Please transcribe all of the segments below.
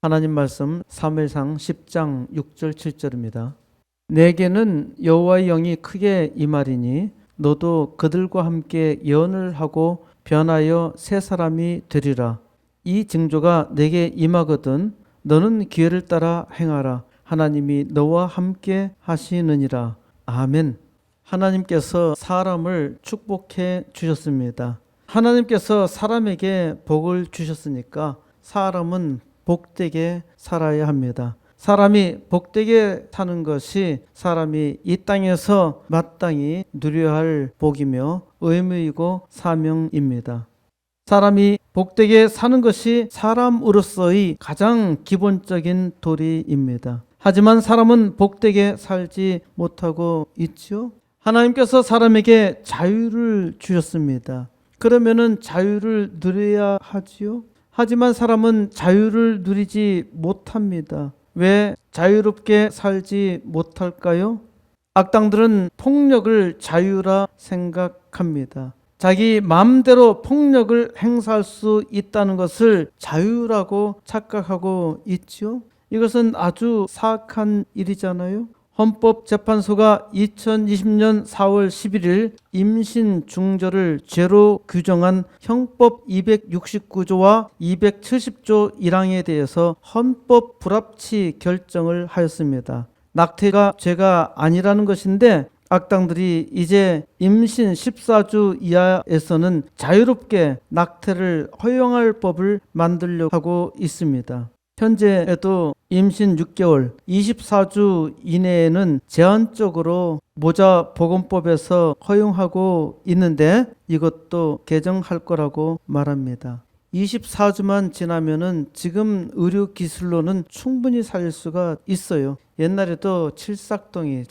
하나님 말씀 사무엘상 10장 6절 7절입니다. 내게는 여호와의 영이 크게 임하리니 너도 그들과 함께 예언을 하고 변하여 새 사람이 되리라. 이 징조가 내게 임하거든 너는 기회를 따라 행하라. 하나님이 너와 함께 하시느니라. 아멘. 하나님께서 사람을 축복해 주셨습니다. 하나님께서 사람에게 복을 주셨으니까 사람은 복되게 살아야 합니다. 사람이 복되게 사는 것이 사람이 이 땅에서 마땅히 누려야 할 복이며 의무이고 사명입니다. 사람이 복되게 사는 것이 사람으로서의 가장 기본적인 도리입니다. 하지만 사람은 복되게 살지 못하고 있죠. 하나님께서 사람에게 자유를 주셨습니다. 그러면은 자유를 누려야 하지요. 하지만 사람은 자유를 누리지 못합니다. 왜 자유롭게 살지 못할까요? 악당들은 폭력을 자유라 생각합니다. 자기 마음대로 폭력을 행사할 수 있다는 것을 자유라고 착각하고 있죠. 이것은 아주 사악한 일이잖아요. 헌법재판소가 2020년 4월 11일 임신 중절을 죄로 규정한 형법 269조와 270조 1항에 대해서 헌법 불합치 결정을 하였습니다. 낙태가 죄가 아니라는 것인데 악당들이 이제 임신 14주 이하에서는 자유롭게 낙태를 허용할 법을 만들려고 하고 있습니다. 현재에도 임신 6개월, 24주 이내에는 제한적으로 모자보건법에서 허용하고 있는데 이것도 개정할 거라고 말합니다. 24주만 지나면은 지금 의료기술로는 충분히 살릴 수가 있어요. 옛날에도 칠삭동이,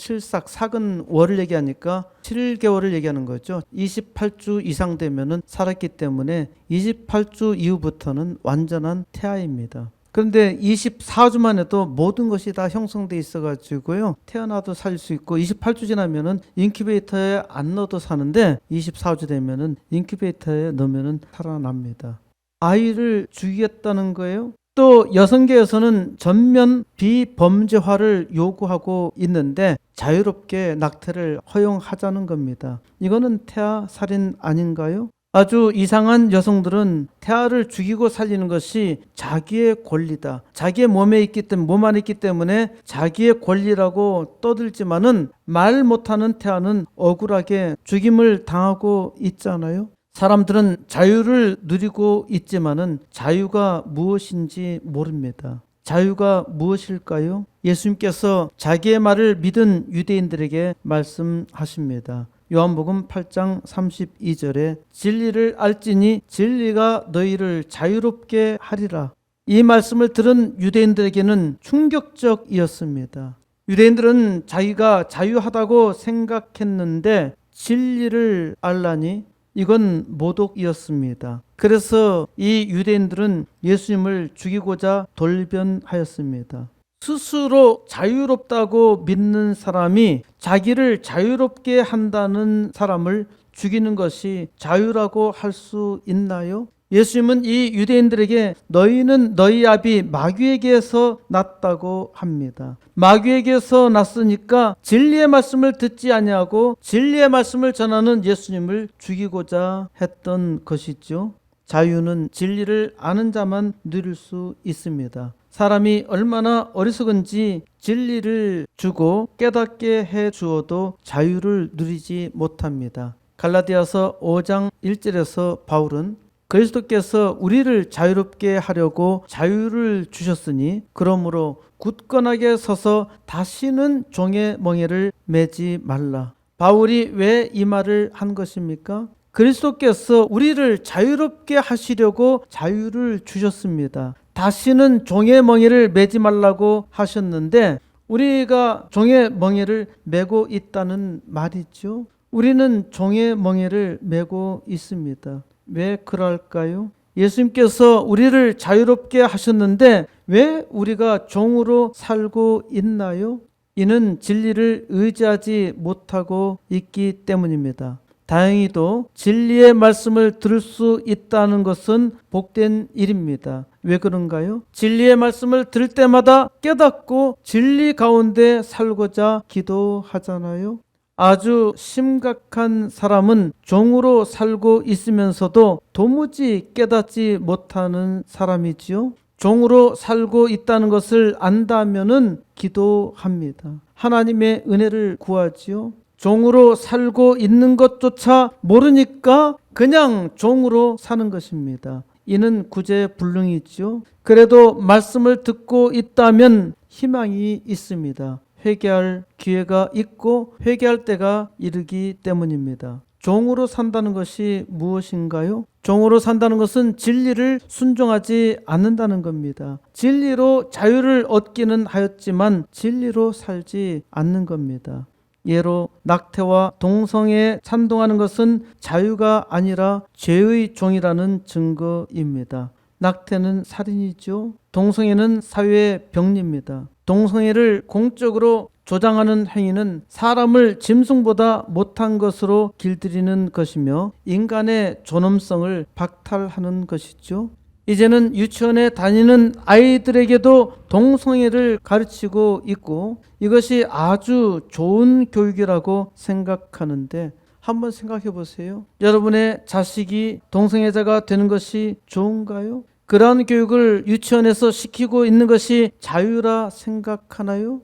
삭은 월을 얘기하니까 7개월을 얘기하는 거죠. 28주 이상 되면은 살았기 때문에 28주 이후부터는 완전한 태아입니다. 그런데 24주만 해도 모든 것이 다 형성돼 있어가지고요. 태어나도 살 수 있고 28주 지나면은 인큐베이터에 안 넣어도 사는데 24주 되면은 인큐베이터에 넣으면은 살아납니다. 아이를 죽이겠다는 거예요. 또 여성계에서는 전면 비범죄화를 요구하고 있는데 자유롭게 낙태를 허용하자는 겁니다. 이거는 태아 살인 아닌가요? 아주 이상한 여성들은 태아를 죽이고 살리는 것이 자기의 권리다. 자기의 몸에 있기 때문에, 몸 안에 있기 때문에 자기의 권리라고 떠들지만은 말 못하는 태아는 억울하게 죽임을 당하고 있잖아요. 사람들은 자유를 누리고 있지만은 자유가 무엇인지 모릅니다. 자유가 무엇일까요? 예수님께서 자기의 말을 믿은 유대인들에게 말씀하십니다. 요한복음 8장 32절에 진리를 알지니 진리가 너희를 자유롭게 하리라. 이 말씀을 들은 유대인들에게는 충격적이었습니다. 유대인들은 자기가 자유하다고 생각했는데 진리를 알라니 이건 모독이었습니다. 그래서 이 유대인들은 예수님을 죽이고자 돌변하였습니다. 스스로 자유롭다고 믿는 사람이 자기를 자유롭게 한다는 사람을 죽이는 것이 자유라고 할 수 있나요? 예수님은 이 유대인들에게 너희는 너희 아비 마귀에게서 났다고 합니다. 마귀에게서 났으니까 진리의 말씀을 듣지 아니하고 진리의 말씀을 전하는 예수님을 죽이고자 했던 것이죠. 자유는 진리를 아는 자만 누릴 수 있습니다. 사람이 얼마나 어리석은지 진리를 주고 깨닫게 해 주어도 자유를 누리지 못합니다. 갈라디아서 5장 1절에서 바울은 그리스도께서 우리를 자유롭게 하려고 자유를 주셨으니 그러므로 굳건하게 서서 다시는 종의 멍에를 매지 말라. 바울이 왜 이 말을 한 것입니까? 그리스도께서 우리를 자유롭게 하시려고 자유를 주셨습니다. 다시는 종의 멍에를 매지 말라고 하셨는데 우리가 종의 멍에를 매고 있다는 말이죠. 우리는 종의 멍에를 매고 있습니다. 왜 그럴까요? 예수님께서 우리를 자유롭게 하셨는데 왜 우리가 종으로 살고 있나요? 이는 진리를 의지하지 못하고 있기 때문입니다. 다행히도 진리의 말씀을 들을 수 있다는 것은 복된 일입니다. 왜 그런가요? 진리의 말씀을 들을 때마다 깨닫고 진리 가운데 살고자 기도하잖아요. 아주 심각한 사람은 종으로 살고 있으면서도 도무지 깨닫지 못하는 사람이지요. 종으로 살고 있다는 것을 안다면은 기도합니다. 하나님의 은혜를 구하지요. 종으로 살고 있는 것조차 모르니까 그냥 종으로 사는 것입니다. 이는 구제불능이지요. 그래도 말씀을 듣고 있다면 희망이 있습니다. 회개할 기회가 있고 회개할 때가 이르기 때문입니다. 종으로 산다는 것이 무엇인가요? 종으로 산다는 것은 진리를 순종하지 않는다는 겁니다. 진리로 자유를 얻기는 하였지만 진리로 살지 않는 겁니다. 예로 낙태와 동성애에 찬동하는 것은 자유가 아니라 죄의 종이라는 증거입니다. 낙태는 살인이죠. 동성애는 사회의 병리입니다. 동성애를 공적으로 조장하는 행위는 사람을 짐승보다 못한 것으로 길들이는 것이며 인간의 존엄성을 박탈하는 것이죠. 이제는 유치원에 다니는 아이들에게도 동성애를 가르치고 있고 이것이 아주 좋은 교육이라고 생각하는데 한번 생각해 보세요. 여러분의 자식이 동성애자가 되는 것이 좋은가요? 그러한 교육을 유치원에서 시키고 있는 것이 자유라 생각하나요?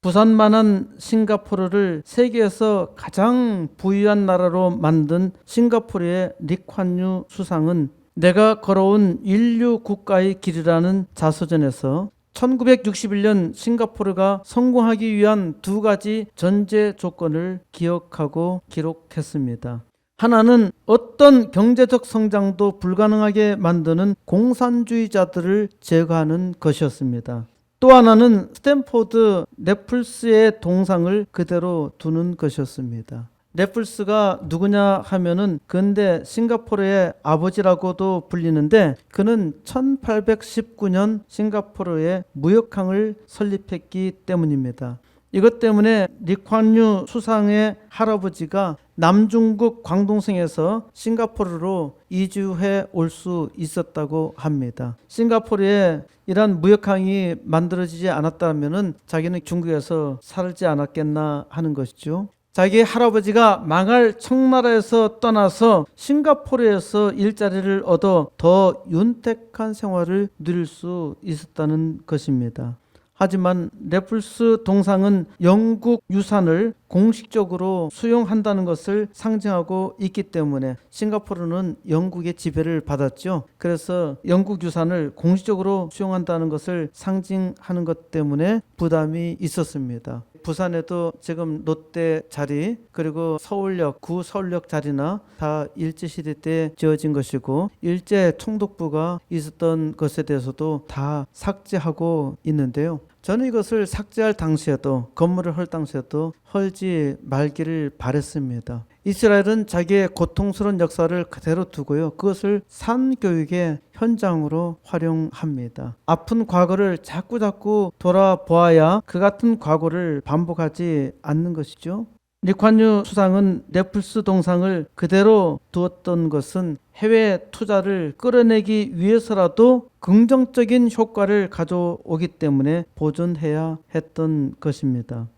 부산만한 싱가포르를 세계에서 가장 부유한 나라로 만든 싱가포르의 리콴유 수상은 내가 걸어온 인류 국가의 길이라는 자서전에서 1961년 싱가포르가 성공하기 위한 두 가지 전제 조건을 기억하고 기록했습니다. 하나는 어떤 경제적 성장도 불가능하게 만드는 공산주의자들을 제거하는 것이었습니다. 또 하나는 스탠포드 래플스의 동상을 그대로 두는 것이었습니다. 래플스가 누구냐 하면은 근대 싱가포르의 아버지라고도 불리는데 그는 1819년 싱가포르에 무역항을 설립했기 때문입니다. 이것 때문에 리콴유 수상의 할아버지가 남중국 광동성에서 싱가포르로 이주해 올 수 있었다고 합니다. 싱가포르에 이러한 무역항이 만들어지지 않았다면 자기는 중국에서 살지 않았겠나 하는 것이죠. 자기 할아버지가 망할 청나라에서 떠나서 싱가포르에서 일자리를 얻어 더 윤택한 생활을 누릴 수 있었다는 것입니다. 하지만 래플스 동상은 영국 유산을 공식적으로 수용한다는 것을 상징하고 있기 때문에 싱가포르는 영국의 지배를 받았죠. 그래서 영국 유산을 공식적으로 수용한다는 것을 상징하는 것 때문에 부담이 있었습니다. 부산에도 지금 롯데 자리 그리고 서울역, 구서울역 자리나 다 일제시대 때 지어진 것이고 일제 총독부가 있었던 것에 대해서도 다 삭제하고 있는데요. 저는 이것을 삭제할 당시에도 건물을 헐 당시에도 헐지 말기를 바랬습니다. 이스라엘은 자기의 고통스러운 역사를 그대로 두고요. 그것을 산교육의 현장으로 활용합니다. 아픈 과거를 자꾸 돌아보아야 그 같은 과거를 반복하지 않는 것이죠. 리콴유 수상은 래플스 동상을 그대로 두었던 것은 해외 투자를 끌어내기 위해서라도 긍정적인 효과를 가져오기 때문에 보존해야 했던 것입니다.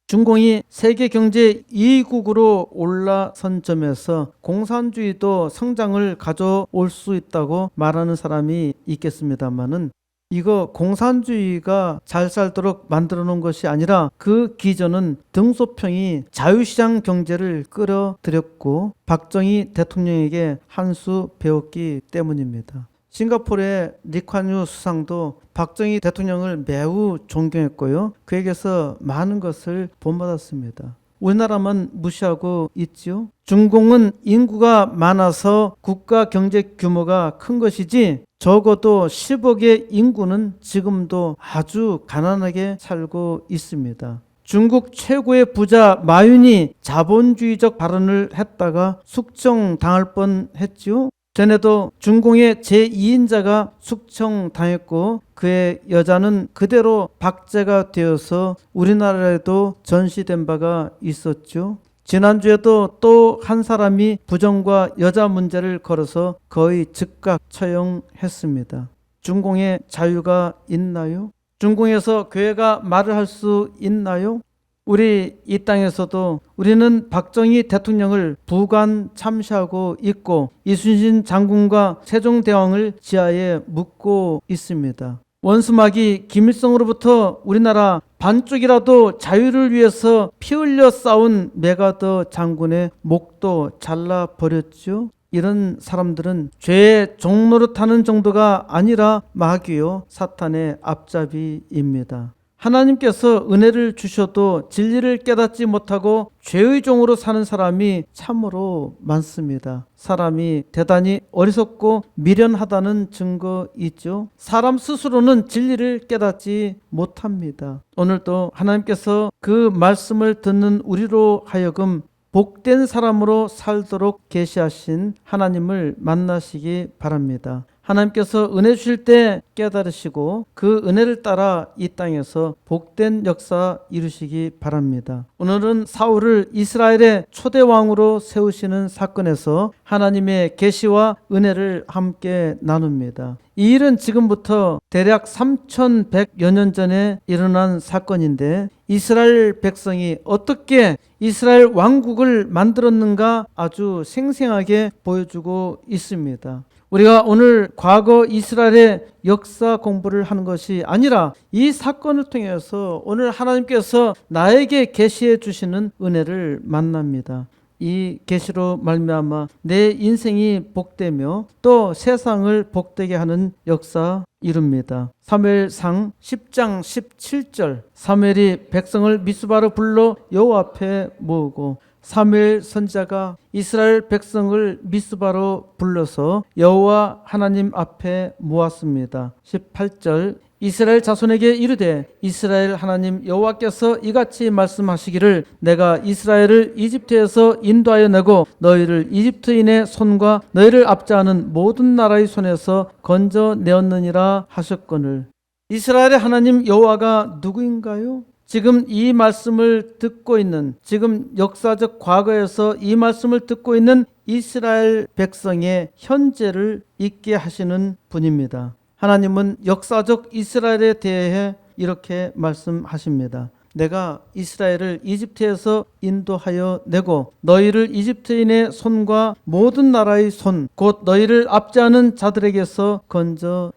중공이 세계 경제 2위국으로 올라선 점에서 공산주의도 성장을 가져올 수 있다고 말하는 사람이 있겠습니다만은 이거 공산주의가 잘 살도록 만들어 놓은 것이 아니라 그 기전은 등소평이 자유시장 경제를 끌어들였고 박정희 대통령에게 한 수 배웠기 때문입니다. 싱가포르의 리콴유 수상도 박정희 대통령을 매우 존경했고요. 그에게서 많은 것을 본받았습니다. 우리나라만 무시하고 있지요. 중공은 인구가 많아서 국가 경제 규모가 큰 것이지 적어도 10억의 인구는 지금도 아주 가난하게 살고 있습니다. 중국 최고의 부자 마윤이 자본주의적 발언을 했다가 숙청당할 뻔했지요. 전에도 중공의 제2인자가 숙청당했고 그의 여자는 그대로 박제가 되어서 우리나라에도 전시된 바가 있었죠. 지난주에도 또 한 사람이 부정과 여자 문제를 걸어서 거의 즉각 처형했습니다. 중공에 자유가 있나요? 중공에서 교회가 말을 할 수 있나요? 우리 이 땅에서도 우리는 박정희 대통령을 부관 참시하고 있고 이순신 장군과 세종대왕을 지하에 묻고 있습니다. 원수마귀 김일성으로부터 우리나라 반쪽이라도 자유를 위해서 피 흘려 싸운 메가더 장군의 목도 잘라버렸죠. 이런 사람들은 죄의 종노릇하는 정도가 아니라 마귀요 사탄의 앞잡이입니다. 하나님께서 은혜를 주셔도 진리를 깨닫지 못하고 죄의 종으로 사는 사람이 참으로 많습니다. 사람이 대단히 어리석고 미련하다는 증거 있죠. 사람 스스로는 진리를 깨닫지 못합니다. 오늘도 하나님께서 그 말씀을 듣는 우리로 하여금 복된 사람으로 살도록 계시하신 하나님을 만나시기 바랍니다. 하나님께서 은혜 주실 때 깨달으시고 그 은혜를 따라 이 땅에서 복된 역사 이루시기 바랍니다. 오늘은 사울을 이스라엘의 초대 왕으로 세우시는 사건에서 하나님의 계시와 은혜를 함께 나눕니다. 이 일은 지금부터 대략 3100여 년 전에 일어난 사건인데 이스라엘 백성이 어떻게 이스라엘 왕국을 만들었는가 아주 생생하게 보여주고 있습니다. 우리가 오늘 과거 이스라엘의 역사 공부를 하는 것이 아니라 이 사건을 통해서 오늘 하나님께서 나에게 계시해 주시는 은혜를 만납니다. 이 계시로 말미암아 내 인생이 복되며 또 세상을 복되게 하는 역사 이룹니다. 사무엘상 10장 17절 사무엘이 백성을 미스바로 불러 여호와 앞에 모으고 사무엘 선지자가 이스라엘 백성을 미스바로 불러서 여호와 하나님 앞에 모았습니다. 18절 이스라엘 자손에게 이르되 이스라엘 하나님 여호와께서 이같이 말씀하시기를 내가 이스라엘을 이집트에서 인도하여 내고 너희를 이집트인의 손과 너희를 압제하는 모든 나라의 손에서 건져내었느니라 하셨거늘. 이스라엘의 하나님 여호와가 누구인가요? 지금 이 말씀을 듣고 있는 지금 역사적 과거에서 이 말씀을 듣고 있는 이스라엘 백성의 현재를 있게 하시는 분입니다. 하나님은 역사적 이스라엘에 대해 이렇게 말씀하십니다. 내가 이스라엘을 이집트에서 인도하여 내고 너희를 이집트인의 손과 모든 나라의 손 곧 너희를 압제하는 자들에게서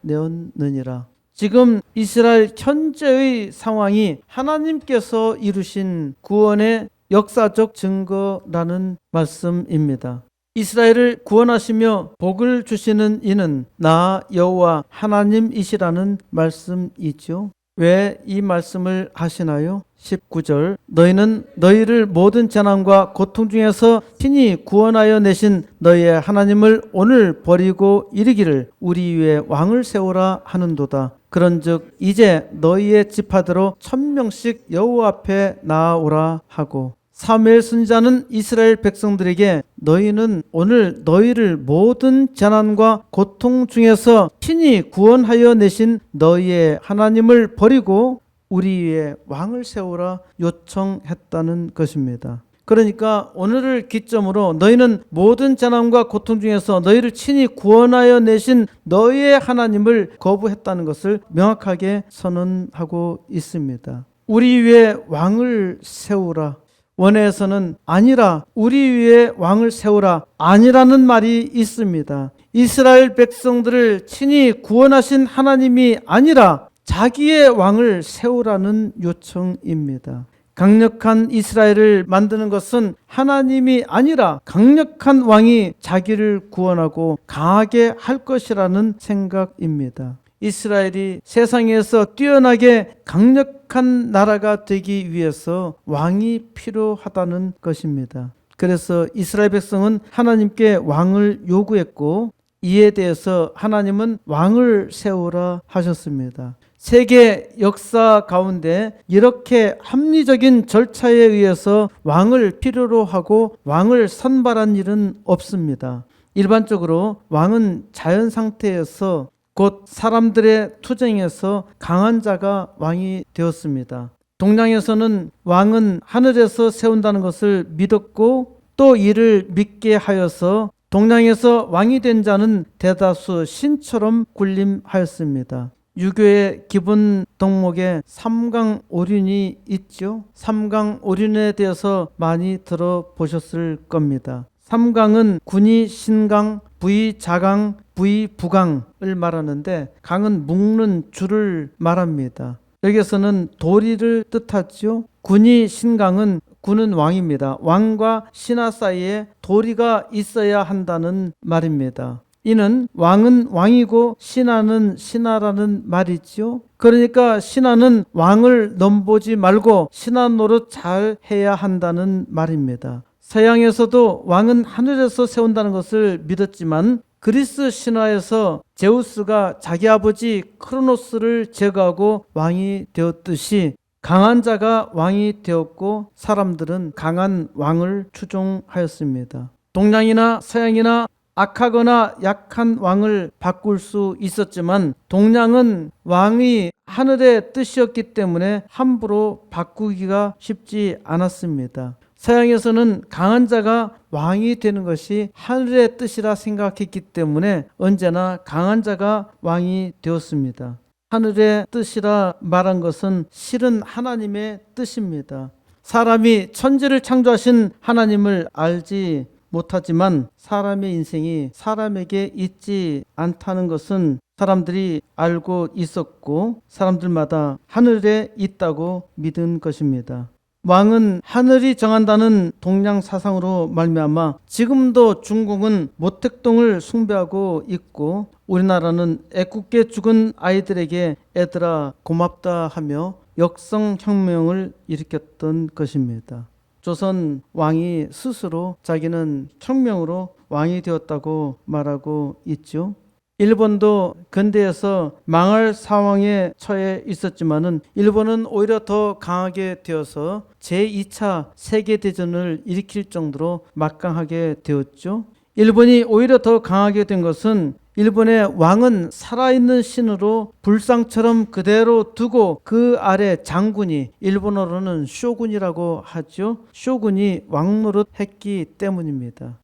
건져내었느니라. 지금 이스라엘 현재의 상황이 하나님께서 이루신 구원의 역사적 증거라는 말씀입니다. 이스라엘을 구원하시며 복을 주시는 이는 나 여호와 하나님이시라는 말씀이죠. 왜 이 말씀을 하시나요? 19절 너희는 너희를 모든 재난과 고통 중에서 친히 구원하여 내신 너희의 하나님을 오늘 버리고 이르기를 우리 위에 왕을 세우라 하는도다. 그런즉 이제 너희의 지파대로 1000명씩 여호와 앞에 나아오라 하고 사무엘 선지자는 이스라엘 백성들에게 너희는 오늘 너희를 모든 재난과 고통 중에서 친히 구원하여 내신 너희의 하나님을 버리고 우리 위에 왕을 세우라 요청했다는 것입니다. 그러니까 오늘을 기점으로 너희는 모든 재난과 고통 중에서 너희를 친히 구원하여 내신 너희의 하나님을 거부했다는 것을 명확하게 선언하고 있습니다. 우리 위에 왕을 세우라. 원어에서는 아니라 우리 위에 왕을 세우라 아니라는 말이 있습니다. 이스라엘 백성들을 친히 구원하신 하나님이 아니라 자기의 왕을 세우라는 요청입니다. 강력한 이스라엘을 만드는 것은 하나님이 아니라 강력한 왕이 자기를 구원하고 강하게 할 것이라는 생각입니다. 이스라엘이 세상에서 뛰어나게 강력한 나라가 되기 위해서 왕이 필요하다는 것입니다. 그래서 이스라엘 백성은 하나님께 왕을 요구했고 이에 대해서 하나님은 왕을 세우라 하셨습니다. 세계 역사 가운데 이렇게 합리적인 절차에 의해서 왕을 필요로 하고 왕을 선발한 일은 없습니다. 일반적으로 왕은 자연 상태에서 곧 사람들의 투쟁에서 강한 자가 왕이 되었습니다. 동량에서는 왕은 하늘에서 세운다는 것을 믿었고 또 이를 믿게 하여서 동량에서 왕이 된 자는 대다수 신처럼 군림하였습니다. 유교의 기본 덕목에 삼강오륜이 있죠. 삼강오륜에 대해서 많이 들어보셨을 겁니다. 삼강은 군이 신강, 부이 자강, 부이 부강을 말하는데 강은 묶는 줄을 말합니다. 여기서는 도리를 뜻하죠. 군이 신강은 군은 왕입니다. 왕과 신하 사이에 도리가 있어야 한다는 말입니다. 이는 왕은 왕이고 신하는 신하라는 말이죠. 그러니까 신하는 왕을 넘보지 말고 신하 노릇 잘 해야 한다는 말입니다. 서양에서도 왕은 하늘에서 세운다는 것을 믿었지만 그리스 신화에서 제우스가 자기 아버지 크로노스를 제거하고 왕이 되었듯이 강한 자가 왕이 되었고 사람들은 강한 왕을 추종하였습니다. 동양이나 서양이나 악하거나 약한 왕을 바꿀 수 있었지만 동양은 왕이 하늘의 뜻이었기 때문에 함부로 바꾸기가 쉽지 않았습니다. 서양에서는 강한 자가 왕이 되는 것이 하늘의 뜻이라 생각했기 때문에 언제나 강한 자가 왕이 되었습니다. 하늘의 뜻이라 말한 것은 실은 하나님의 뜻입니다. 사람이 천지를 창조하신 하나님을 알지 못하지만 사람의 인생이 사람에게 있지 않다는 것은 사람들이 알고 있었고 사람들마다 하늘에 있다고 믿은 것입니다. 왕은 하늘이 정한다는 동양 사상으로 말미암아 지금도 중국은 모택동을 숭배하고 있고 우리나라는 애꿎게 죽은 아이들에게 애들아 고맙다 하며 역성혁명을 일으켰던 것입니다. 조선 왕이 스스로 자기는 혁명으로 왕이 되었다고 말하고 있죠. 일본도 근대에서 망할 상황에 처해 있었지만은 일본은 오히려 더 강하게 되어서 제2차 세계대전을 일으킬 정도로 막강하게 되었죠. 일본이 오히려 더 강하게 된 것은 일본의 왕은 살아있는 신으로 불상처럼 그대로 두고 그 아래 장군이 일본어로는 쇼군이라고 하죠. 쇼군이 왕노릇 했기 때문입니다.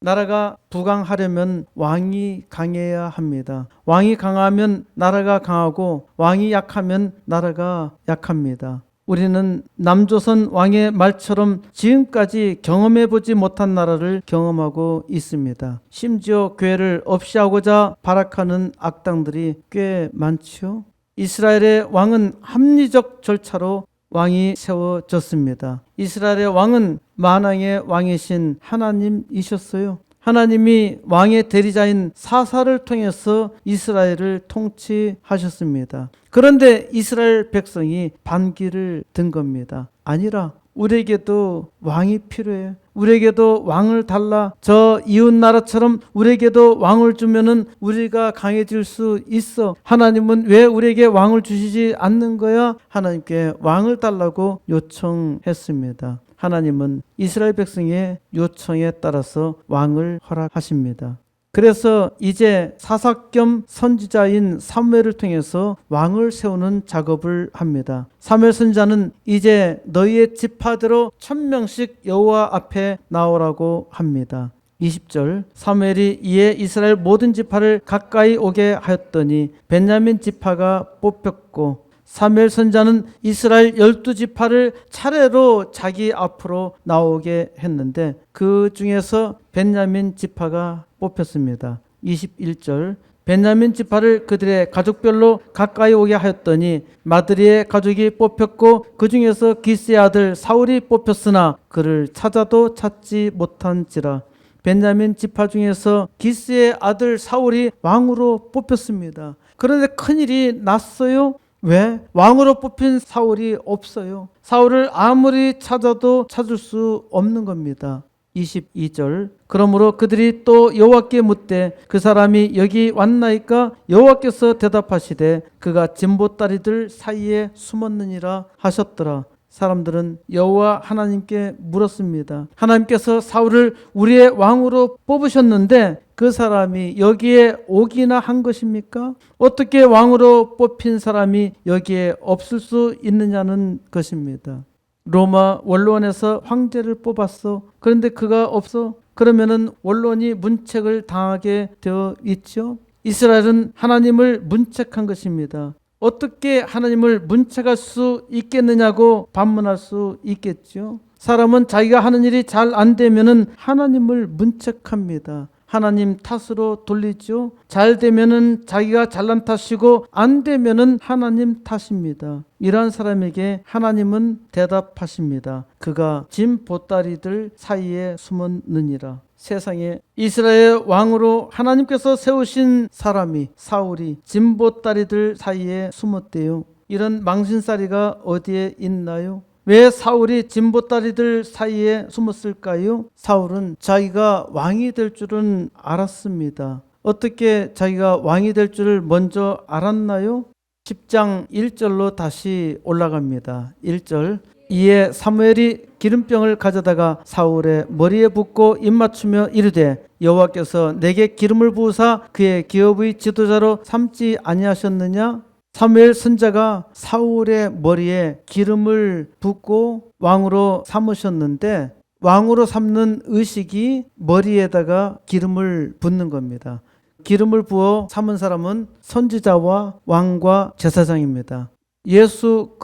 나라가 부강하려면 왕이 강해야 합니다. 왕이 강하면 나라가 강하고 왕이 약하면 나라가 약합니다. 우리는 남조선 왕의 말처럼 지금까지 경험해보지 못한 나라를 경험하고 있습니다. 심지어 교회를 없이하고자 발악하는 악당들이 꽤 많죠. 이스라엘의 왕은 합리적 절차로 왕이 세워졌습니다. 이스라엘의 왕은 만왕의 왕이신 하나님이셨어요. 하나님이 왕의 대리자인 사사를 통해서 이스라엘을 통치하셨습니다. 그런데 이스라엘 백성이 반기를 든 겁니다. 아니라 우리에게도 왕이 필요해. 우리에게도 왕을 달라. 저 이웃 나라처럼 우리에게도 왕을 주면은 우리가 강해질 수 있어. 하나님은 왜 우리에게 왕을 주시지 않는 거야? 하나님께 왕을 달라고 요청했습니다. 하나님은 이스라엘 백성의 요청에 따라서 왕을 허락하십니다. 그래서 이제 사사 겸 선지자인 사무엘을 통해서 왕을 세우는 작업을 합니다. 사무엘 선지자는 이제 너희의 지파대로 1000명씩 여호와 앞에 나오라고 합니다. 20절 사무엘이 이에 이스라엘 모든 지파를 가까이 오게 하였더니 베냐민 지파가 뽑혔고 사무엘 선지자는 이스라엘 12지파를 차례로 자기 앞으로 나오게 했는데 그 중에서 베냐민 지파가 뽑혔습니다. 21절 베냐민 지파를 그들의 가족별로 가까이 오게 하였더니 마드리의 가족이 뽑혔고 그 중에서 기스의 아들 사울이 뽑혔으나 그를 찾아도 찾지 못한지라. 베냐민 지파 중에서 기스의 아들 사울이 왕으로 뽑혔습니다. 그런데 큰일이 났어요. 왜? 왕으로 뽑힌 사울이 없어요. 사울을 아무리 찾아도 찾을 수 없는 겁니다. 22절 그러므로 그들이 또 여호와께 묻되 그 사람이 여기 왔나이까? 여호와께서 대답하시되 그가 진보다리들 사이에 숨었느니라 하셨더라. 사람들은 여호와 하나님께 물었습니다. 하나님께서 사울을 우리의 왕으로 뽑으셨는데 그 사람이 여기에 오기나 한 것입니까? 어떻게 왕으로 뽑힌 사람이 여기에 없을 수 있느냐는 것입니다. 로마 원로원에서 황제를 뽑았어. 그런데 그가 없어. 그러면은 원로원이 문책을 당하게 되어 있죠. 이스라엘은 하나님을 문책한 것입니다. 어떻게 하나님을 문책할 수 있겠느냐고 반문할 수 있겠죠. 사람은 자기가 하는 일이 잘 안 되면은 하나님을 문책합니다. 하나님 탓으로 돌리죠. 잘 되면은 자기가 잘난 탓이고 안 되면은 하나님 탓입니다. 이러한 사람에게 하나님은 대답하십니다. 그가 짐 보따리들 사이에 숨었느니라. 세상에 이스라엘 왕으로 하나님께서 세우신 사람이 사울이 짐 보따리들 사이에 숨었대요. 이런 망신살이가 어디에 있나요? 왜 사울이 짐보따리들 사이에 숨었을까요? 사울은 자기가 왕이 될 줄은 알았습니다. 어떻게 자기가 왕이 될 줄을 먼저 알았나요? 10장 1절로 다시 올라갑니다. 1절 이에 사무엘이 기름병을 가져다가 사울의 머리에 붓고 입맞추며 이르되 여호와께서 내게 기름을 부으사 그의 기업의 지도자로 삼지 아니하셨느냐? 사무엘 선지자가 사울의 머리에 기름을 붓고 왕으로 삼으셨는데 왕으로 삼는 의식이 머리에다가 기름을 붓는 겁니다. 기름을 부어 삼은 사람은 선지자와 왕과 제사장입니다. 예수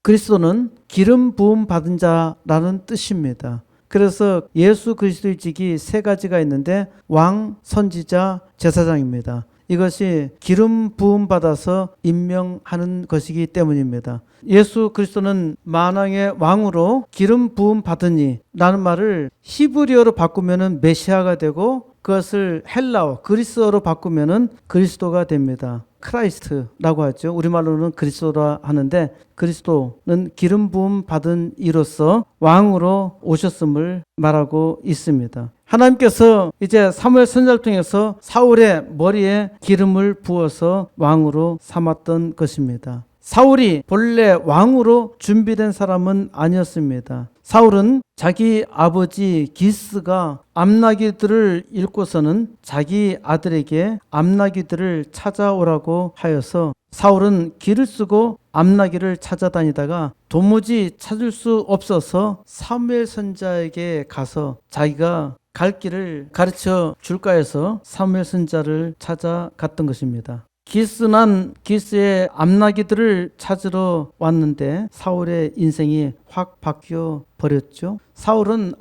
그리스도는 기름 부음 받은 자라는 뜻입니다. 그래서 예수 그리스도의 직이 세 가지가 있는데 왕, 선지자, 제사장입니다. 이것이 기름 부음 받아서 임명하는 것이기 때문입니다. 예수 그리스도는 만왕의 왕으로 기름 부음 받으니 라는 말을 히브리어로 바꾸면은 메시아가 되고 그것을 헬라어 그리스어로 바꾸면은 그리스도가 됩니다. 크라이스트라고 하죠. 우리말로는 그리스도라 하는데 그리스도는 기름 부음 받은 이로써 왕으로 오셨음을 말하고 있습니다. 하나님께서 이제 사무엘 선지자를 통해서 사울의 머리에 기름을 부어서 왕으로 삼았던 것입니다. 사울이 본래 왕으로 준비된 사람은 아니었습니다. 사울은 자기 아버지 기스가 암나귀들을 잃고서는 자기 아들에게 암나귀들을 찾아오라고 하여서 사울은 길을 쓰고 암나귀를 찾아다니다가 도무지 찾을 수 없어서 사무엘 선지자에게 가서 자기가 갈 길을 가르쳐 줄까 해서 사무엘 선지자를 찾아갔던 것입니다. 기스의 암나귀들을 찾으러 왔는데 사울의 인생이 확 바뀌어 버렸죠. 사울은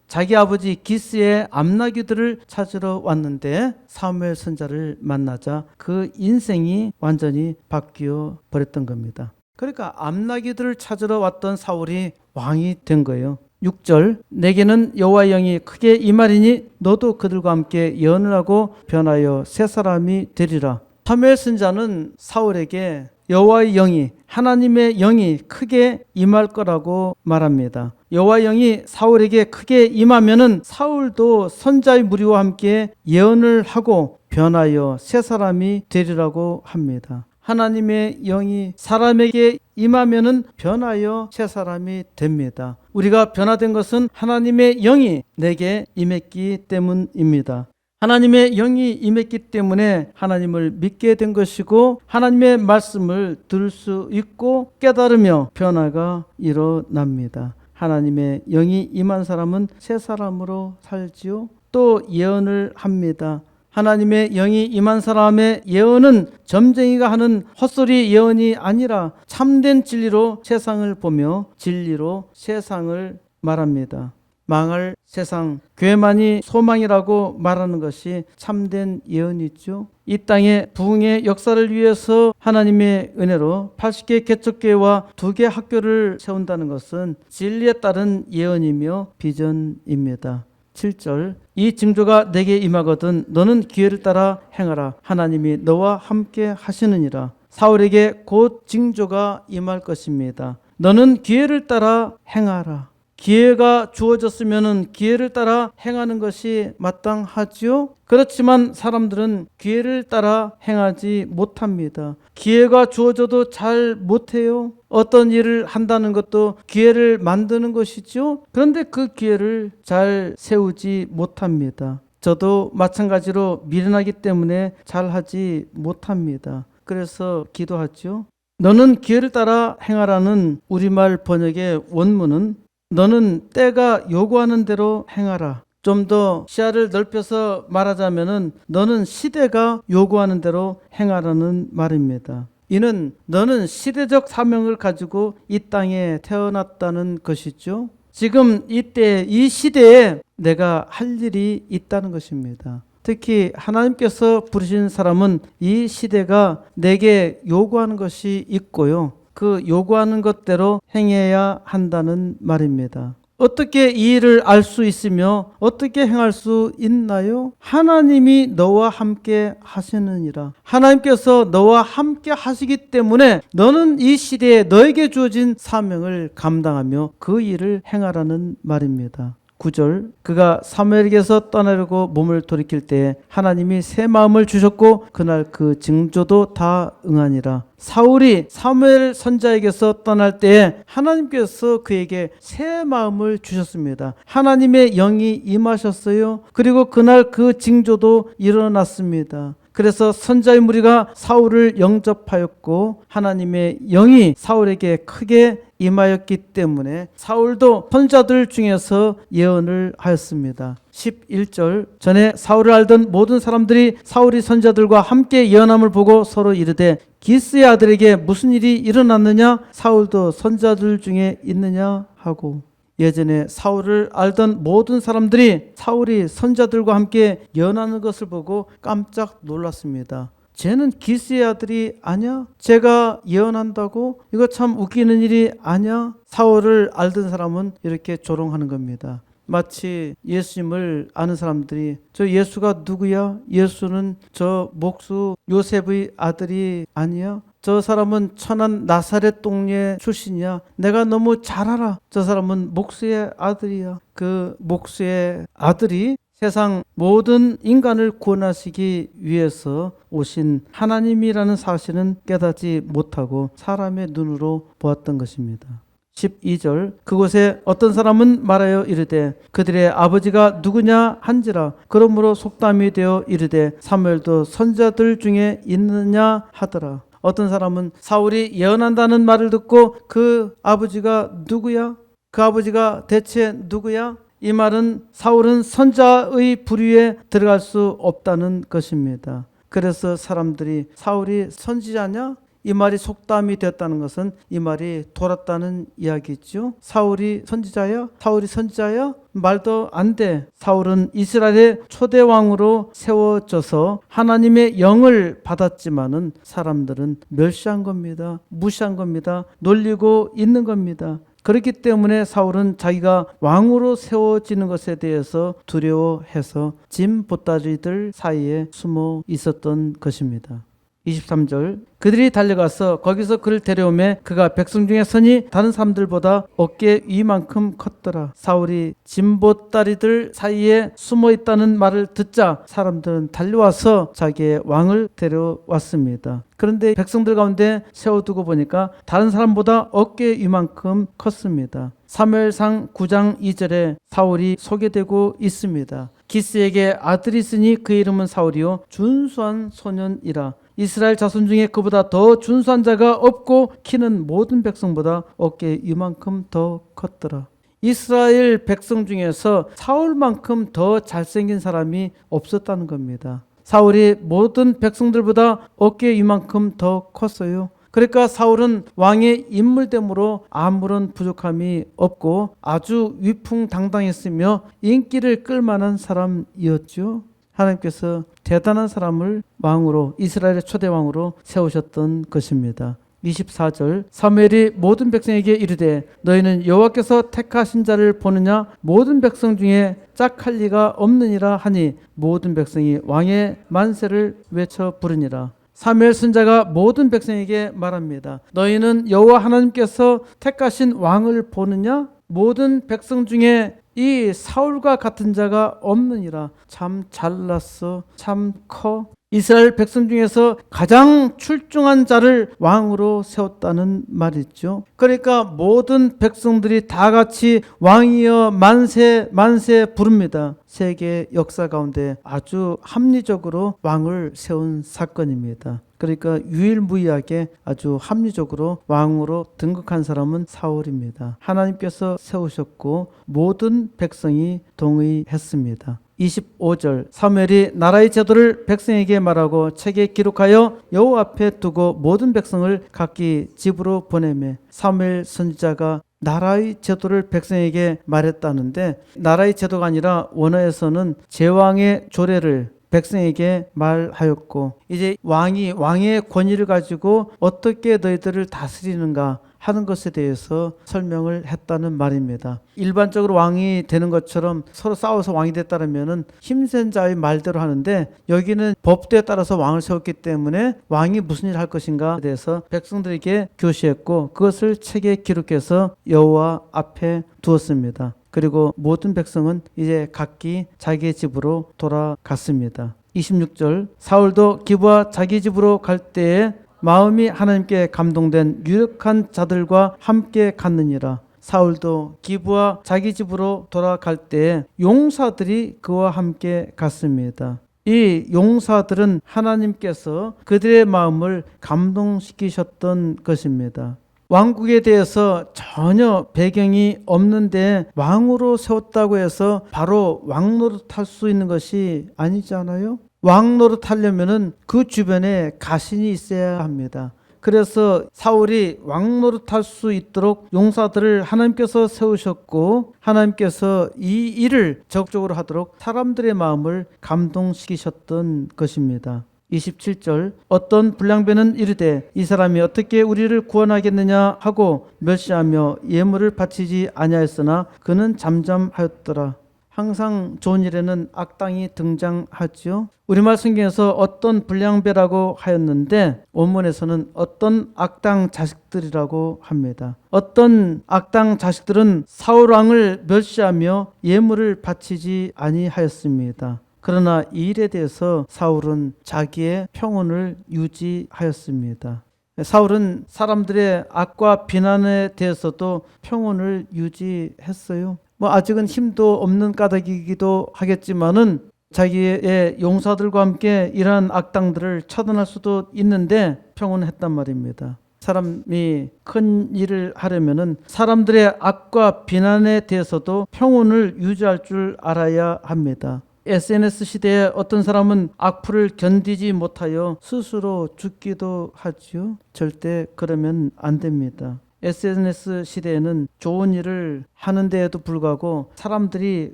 자기 아버지 기스의 암나귀들을 찾으러 왔는데 사무엘 선지자를 만나자 그 인생이 완전히 바뀌어 버렸던 겁니다. 그러니까 암나귀들을 찾으러 왔던 사울이 왕이 된 거예요. 6절 내게는 여호와의 영이 크게 임하리니 너도 그들과 함께 예언을 하고 변하여 새 사람이 되리라. 사무엘 선지자는 사울에게 여호와의 영이 하나님의 영이 크게 임할 거라고 말합니다. 여호와의 영이 사울에게 크게 임하면은 사울도 선지자의 무리와 함께 예언을 하고 변하여 새 사람이 되리라고 합니다. 하나님의 영이 사람에게 임하면은 변하여 새 사람이 됩니다. 우리가 변화된 것은 하나님의 영이 내게 임했기 때문입니다. 하나님의 영이 임했기 때문에 하나님을 믿게 된 것이고 하나님의 말씀을 들을 수 있고 깨달으며 변화가 일어납니다. 하나님의 영이 임한 사람은 새 사람으로 살지요. 또 예언을 합니다. 하나님의 영이 임한 사람의 예언은 점쟁이가 하는 헛소리 예언이 아니라 참된 진리로 세상을 보며 진리로 세상을 말합니다. 망할 세상, 교회만이 소망이라고 말하는 것이 참된 예언이죠. 이 땅의 부흥의 역사를 위해서 하나님의 은혜로 80개 개척교회와 2개 학교를 세운다는 것은 진리에 따른 예언이며 비전입니다. 7절 이 징조가 내게 임하거든 너는 기회를 따라 행하라. 하나님이 너와 함께 하시느니라. 사울에게 곧 징조가 임할 것입니다. 너는 기회를 따라 행하라. 기회가 주어졌으면 기회를 따라 행하는 것이 마땅하지요. 그렇지만 사람들은 기회를 따라 행하지 못합니다. 기회가 주어져도 잘 못해요. 어떤 일을 한다는 것도 기회를 만드는 것이죠. 그런데 그 기회를 잘 세우지 못합니다. 저도 마찬가지로 미련하기 때문에 잘하지 못합니다. 그래서 기도하죠. 너는 기회를 따라 행하라는 우리말 번역의 원문은 너는 때가 요구하는 대로 행하라. 좀 더 시야를 넓혀서 말하자면은 너는 시대가 요구하는 대로 행하라는 말입니다. 이는 너는 시대적 사명을 가지고 이 땅에 태어났다는 것이죠. 지금 이때 이 시대에 내가 할 일이 있다는 것입니다. 특히 하나님께서 부르신 사람은 이 시대가 내게 요구하는 것이 있고요. 그 요구하는 것대로 행해야 한다는 말입니다. 어떻게 이 일을 알 수 있으며 어떻게 행할 수 있나요? 하나님이 너와 함께 하시느니라. 하나님께서 너와 함께 하시기 때문에 너는 이 시대에 너에게 주어진 사명을 감당하며 그 일을 행하라는 말입니다. 9절 그가 사무엘에게서 떠나려고 몸을 돌이킬 때 하나님이 새 마음을 주셨고 그날 그 징조도 다 응하니라. 사울이 사무엘 선지자에게서 떠날 때에 하나님께서 그에게 새 마음을 주셨습니다. 하나님의 영이 임하셨어요. 그리고 그날 그 징조도 일어났습니다. 그래서 선지자의 무리가 사울을 영접하였고 하나님의 영이 사울에게 크게 임하였기 때문에 사울도 선지자들 중에서 예언을 하였습니다. 11절 전에 사울을 알던 모든 사람들이 사울이 선지자들과 함께 예언함을 보고 서로 이르되 기스의 아들에게 무슨 일이 일어났느냐? 사울도 선지자들 중에 있느냐? 하고 예전에 사울을 알던 모든 사람들이 사울이 선지자들과 함께 예언하는 것을 보고 깜짝 놀랐습니다. 쟤는 기스의 아들이 아냐? 제가 예언한다고? 이거 참 웃기는 일이 아냐? 사울을 알던 사람은 이렇게 조롱하는 겁니다. 마치 예수님을 아는 사람들이 저 예수가 누구야? 예수는 저 목수 요셉의 아들이 아니야? 저 사람은 천한 나사렛 동네 출신이야. 내가 너무 잘 알아. 저 사람은 목수의 아들이야. 그 목수의 아들이 세상 모든 인간을 구원하시기 위해서 오신 하나님이라는 사실은 깨닫지 못하고 사람의 눈으로 보았던 것입니다. 12절 그곳에 어떤 사람은 말하여 이르되 그들의 아버지가 누구냐 한지라. 그러므로 속담이 되어 이르되 사무엘도 선지자들 중에 있느냐 하더라. 어떤 사람은 사울이 예언한다는 말을 듣고 그 아버지가 누구야? 그 아버지가 대체 누구야? 이 말은 사울은 선지자의 부류에 들어갈 수 없다는 것입니다. 그래서 사람들이 사울이 선지자냐? 이 말이 속담이 되었다는 것은 이 말이 돌았다는 이야기죠. 사울이 선지자야? 사울이 선지자야? 말도 안 돼. 사울은 이스라엘의 초대 왕으로 세워져서 하나님의 영을 받았지만은 사람들은 멸시한 겁니다. 무시한 겁니다. 놀리고 있는 겁니다. 그렇기 때문에 사울은 자기가 왕으로 세워지는 것에 대해서 두려워해서 짐 보따리들 사이에 숨어 있었던 것입니다. 23절 그들이 달려가서 거기서 그를 데려오매 그가 백성 중에 선이 다른 사람들보다 어깨 위만큼 컸더라. 사울이 짐보따리들 사이에 숨어 있다는 말을 듣자 사람들은 달려와서 자기의 왕을 데려왔습니다. 그런데 백성들 가운데 세워두고 보니까 다른 사람보다 어깨 위만큼 컸습니다. 사무엘상 9장 2절에 사울이 소개되고 있습니다. 기스에게 아들이 있으니 그 이름은 사울이요 준수한 소년이라. 이스라엘 자손 중에 그보다 더 준수한 자가 없고 키는 모든 백성보다 어깨 이만큼 더 컸더라. 이스라엘 백성 중에서 사울만큼 더 잘생긴 사람이 없었다는 겁니다. 사울이 모든 백성들보다 어깨 이만큼 더 컸어요. 그러니까 사울은 왕의 인물됨으로 아무런 부족함이 없고 아주 위풍당당했으며 인기를 끌만한 사람이었죠. 하나님께서 대단한 사람을 왕으로 이스라엘의 초대 왕으로 세우셨던 것입니다. 24절 사무엘이 모든 백성에게 이르되 너희는 여호와께서 택하신 자를 보느냐 모든 백성 중에 짝할 리가 없느니라 하니 모든 백성이 왕의 만세를 외쳐 부르니라. 사무엘 선지자가 모든 백성에게 말합니다. 너희는 여호와 하나님께서 택하신 왕을 보느냐? 모든 백성 중에 이 사울과 같은 자가 없느니라. 참 잘났어. 참 커. 이스라엘 백성 중에서 가장 출중한 자를 왕으로 세웠다는 말이죠. 그러니까 모든 백성들이 다 같이 왕이여 만세 만세 부릅니다. 세계 역사 가운데 아주 합리적으로 왕을 세운 사건입니다. 그러니까 유일무이하게 아주 합리적으로 왕으로 등극한 사람은 사울입니다. 하나님께서 세우셨고 모든 백성이 동의했습니다. 25절 사무엘이 나라의 제도를 백성에게 말하고 책에 기록하여 여호와 앞에 두고 모든 백성을 각기 집으로 보내매 사무엘 선지자가 나라의 제도를 백성에게 말했다는데 나라의 제도가 아니라 원어에서는 제왕의 조례를 백성에게 말하였고 이제 왕의 권위를 가지고 어떻게 너희들을 다스리는가 하는 것에 대해서 설명을 했다는 말입니다. 일반적으로 왕이 되는 것처럼 서로 싸워서 왕이 됐다면은 힘센 자의 말대로 하는데 여기는 법도에 따라서 왕을 세웠기 때문에 왕이 무슨 일을 할 것인가에 대해서 백성들에게 교시했고 그것을 책에 기록해서 여호와 앞에 두었습니다. 그리고 모든 백성은 이제 각기 자기의 집으로 돌아갔습니다. 26절 사울도 기브와 자기 집으로 갈 때에 마음이 하나님께 감동된 유력한 자들과 함께 갔느니라. 사울도 기브와 자기 집으로 돌아갈 때에 용사들이 그와 함께 갔습니다. 이 용사들은 하나님께서 그들의 마음을 감동시키셨던 것입니다. 왕국에 대해서 전혀 배경이 없는데 왕으로 세웠다고 해서 바로 왕노릇할 수 있는 것이 아니잖아요. 왕노릇 하려면은 그 주변에 가신이 있어야 합니다. 그래서 사울이 왕노릇할 수 있도록 용사들을 하나님께서 세우셨고 하나님께서 이 일을 적극적으로 하도록 사람들의 마음을 감동시키셨던 것입니다. 27절 어떤 불량배는 이르되 이 사람이 어떻게 우리를 구원하겠느냐 하고 멸시하며 예물을 바치지 아니하였으나 그는 잠잠하였더라. 항상 좋은 일에는 악당이 등장하지요. 우리말 성경에서 어떤 불량배라고 하였는데 원문에서는 어떤 악당 자식들이라고 합니다. 어떤 악당 자식들은 사울 왕을 멸시하며 예물을 바치지 아니하였습니다. 그러나 이 일에 대해서 사울은 자기의 평온을 유지하였습니다. 사울은 사람들의 악과 비난에 대해서도 평온을 유지했어요. 아직은 힘도 없는 까닭이기도 하겠지만은 자기의 용사들과 함께 이러한 악당들을 처단할 수도 있는데 평온했단 말입니다. 사람이 큰 일을 하려면은 사람들의 악과 비난에 대해서도 평온을 유지할 줄 알아야 합니다. SNS 시대에 어떤 사람은 악플을 견디지 못하여 스스로 죽기도 하지요. 절대 그러면 안 됩니다. SNS 시대에는 좋은 일을 하는데에도 불구하고 사람들이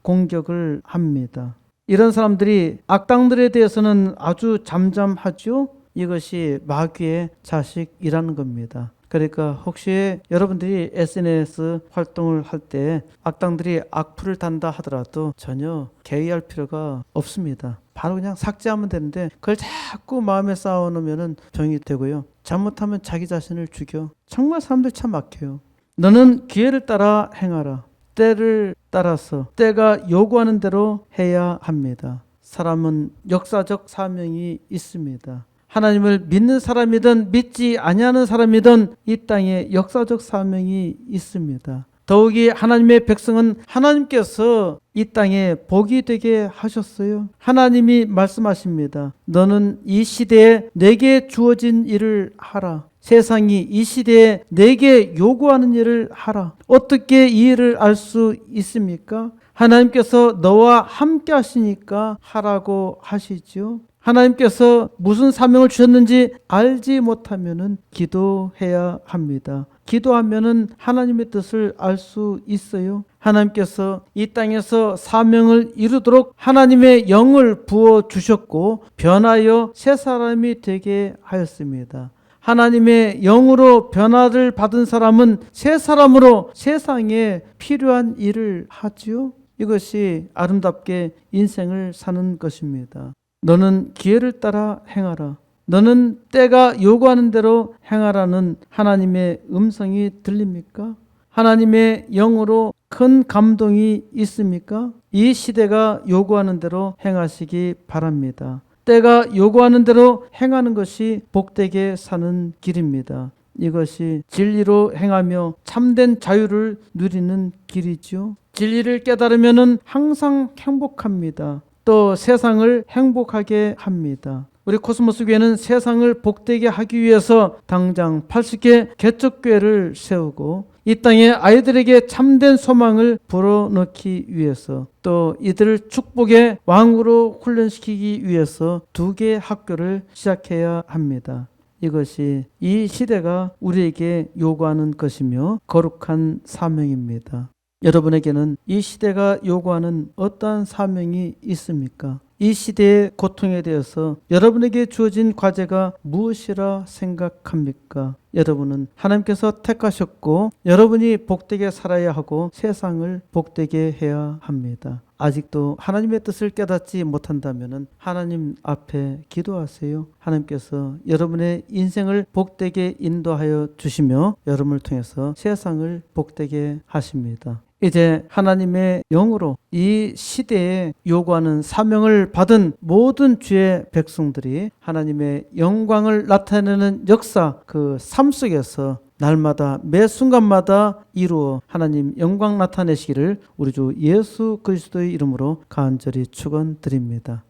공격을 합니다. 이런 사람들이 악당들에 대해서는 아주 잠잠하죠. 이것이 마귀의 자식이라는 겁니다. 그러니까 혹시 여러분들이 SNS 활동을 할 때 악당들이 악플을 단다 하더라도 전혀 개의할 필요가 없습니다. 바로 그냥 삭제하면 되는데 그걸 자꾸 마음에 쌓아놓으면 병이 되고요. 잘못하면 자기 자신을 죽여. 정말 사람들 참 막혀요. 너는 기회를 따라 행하라. 때를 따라서 때가 요구하는 대로 해야 합니다. 사람은 역사적 사명이 있습니다. 하나님을 믿는 사람이든 믿지 아니하는 사람이든 이 땅에 역사적 사명이 있습니다. 더욱이 하나님의 백성은 하나님께서 이 땅에 복이 되게 하셨어요. 하나님이 말씀하십니다. 너는 이 시대에 내게 주어진 일을 하라. 세상이 이 시대에 내게 요구하는 일을 하라. 어떻게 이 일을 알 수 있습니까? 하나님께서 너와 함께 하시니까 하라고 하시죠. 하나님께서 무슨 사명을 주셨는지 알지 못하면은 기도해야 합니다. 기도하면은 하나님의 뜻을 알 수 있어요. 하나님께서 이 땅에서 사명을 이루도록 하나님의 영을 부어 주셨고 변하여 새 사람이 되게 하였습니다. 하나님의 영으로 변화를 받은 사람은 새 사람으로 세상에 필요한 일을 하지요. 이것이 아름답게 인생을 사는 것입니다. 너는 기회를 따라 행하라. 너는 때가 요구하는 대로 행하라는 하나님의 음성이 들립니까? 하나님의 영으로 큰 감동이 있습니까? 이 시대가 요구하는 대로 행하시기 바랍니다. 때가 요구하는 대로 행하는 것이 복되게 사는 길입니다. 이것이 진리로 행하며 참된 자유를 누리는 길이죠. 진리를 깨달으면 항상 행복합니다. 또 세상을 행복하게 합니다. 우리 코스모스 교회는 세상을 복되게 하기 위해서 당장 80개 개척교회를 세우고 이 땅에 아이들에게 참된 소망을 불어넣기 위해서 또 이들을 축복의 왕으로 훈련시키기 위해서 2개의 학교를 시작해야 합니다. 이것이 이 시대가 우리에게 요구하는 것이며 거룩한 사명입니다. 여러분에게는 이 시대가 요구하는 어떠한 사명이 있습니까? 이 시대의 고통에 대해서 여러분에게 주어진 과제가 무엇이라 생각합니까? 여러분은 하나님께서 택하셨고 여러분이 복되게 살아야 하고 세상을 복되게 해야 합니다. 아직도 하나님의 뜻을 깨닫지 못한다면 하나님 앞에 기도하세요. 하나님께서 여러분의 인생을 복되게 인도하여 주시며 여러분을 통해서 세상을 복되게 하십니다. 이제 하나님의 영으로 이 시대에 요구하는 사명을 받은 모든 주의 백성들이 하나님의 영광을 나타내는 역사, 그 삶 속에서 날마다 매 순간마다 이루어 하나님 영광 나타내시기를 우리 주 예수 그리스도의 이름으로 간절히 축원드립니다.